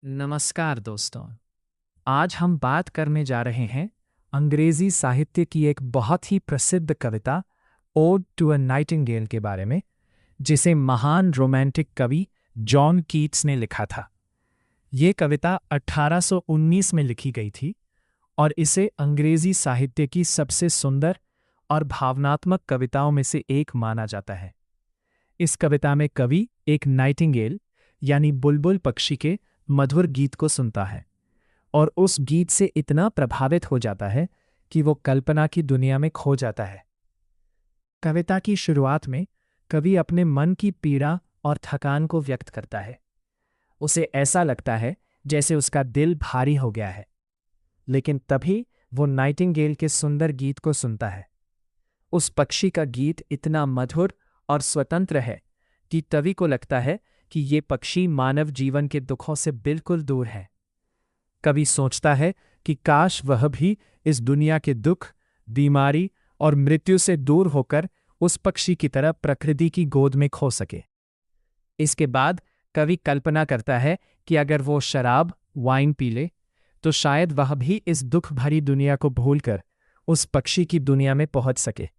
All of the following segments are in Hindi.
नमस्कार दोस्तों। आज हम बात करने जा रहे हैं अंग्रेजी साहित्य की एक बहुत ही प्रसिद्ध कविता ओड टू अ नाइटिंगेल के बारे में, जिसे महान रोमांटिक कवि जॉन कीट्स ने लिखा था। ये कविता 1819 में लिखी गई थी और इसे अंग्रेजी साहित्य की सबसे सुंदर और भावनात्मक कविताओं में से एक माना जाता है। इस कविता में कवि एक नाइटिंगेल यानी बुलबुल पक्षी के मधुर गीत को सुनता है और उस गीत से इतना प्रभावित हो जाता है कि वो कल्पना की दुनिया में खो जाता है। कविता की शुरुआत में कवि अपने मन की पीड़ा और थकान को व्यक्त करता है। उसे ऐसा लगता है जैसे उसका दिल भारी हो गया है, लेकिन तभी वो नाइटिंगेल के सुंदर गीत को सुनता है। उस पक्षी का गीत इतना मधुर और स्वतंत्र है कि कवि को लगता है कि ये पक्षी मानव जीवन के दुखों से बिल्कुल दूर है। कवि सोचता है कि काश वह भी इस दुनिया के दुख, बीमारी और मृत्यु से दूर होकर उस पक्षी की तरह प्रकृति की गोद में खो सके। इसके बाद कवि कल्पना करता है कि अगर वो शराब, वाइन पी ले तो शायद वह भी इस दुख भरी दुनिया को भूलकर उस पक्षी की दुनिया में पहुंच सके।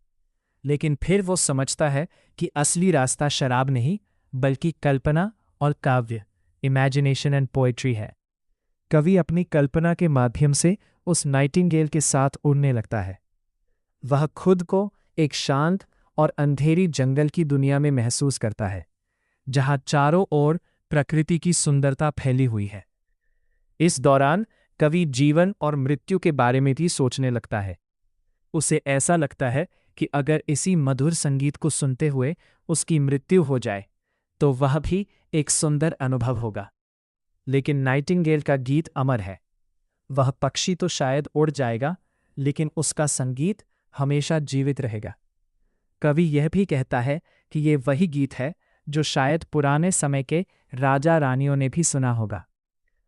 लेकिन फिर वो समझता है कि असली रास्ता शराब नहीं बल्कि कल्पना और काव्य, इमेजिनेशन एंड पोएट्री है। कवि अपनी कल्पना के माध्यम से उस नाइटिंगेल के साथ उड़ने लगता है। वह खुद को एक शांत और अंधेरी जंगल की दुनिया में महसूस करता है, जहां चारों ओर प्रकृति की सुंदरता फैली हुई है। इस दौरान कवि जीवन और मृत्यु के बारे में भी सोचने लगता है। उसे ऐसा लगता है कि अगर इसी मधुर संगीत को सुनते हुए उसकी मृत्यु हो जाए तो वह भी एक सुंदर अनुभव होगा। लेकिन नाइटिंगेल का गीत अमर है। वह पक्षी तो शायद उड़ जाएगा, लेकिन उसका संगीत हमेशा जीवित रहेगा। कवि यह भी कहता है कि ये वही गीत है जो शायद पुराने समय के राजा रानियों ने भी सुना होगा,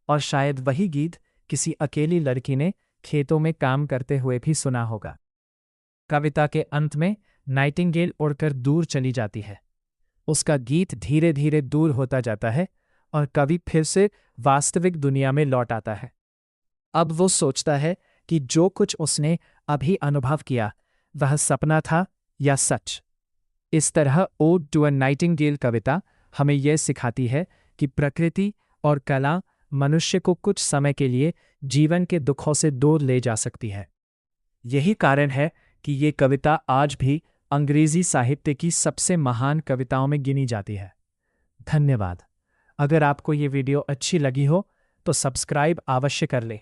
और शायद वही गीत किसी अकेली लड़की ने खेतों में काम करते हुए भी सुना होगा। कविता के अंत में नाइटिंगेल उड़कर दूर चली जाती है। उसका गीत धीरे धीरे दूर होता जाता है और कवि फिर से वास्तविक दुनिया में लौट आता है। अब वो सोचता है कि जो कुछ उसने अभी अनुभव किया वह सपना था या सच। इस तरह ओड टू अ नाइटिंगेल कविता हमें यह सिखाती है कि प्रकृति और कला मनुष्य को कुछ समय के लिए जीवन के दुखों से दूर ले जा सकती है। यही कारण है कि ये कविता आज भी अंग्रेजी साहित्य की सबसे महान कविताओं में गिनी जाती है। धन्यवाद। अगर आपको ये वीडियो अच्छी लगी हो तो सब्सक्राइब अवश्य कर लें।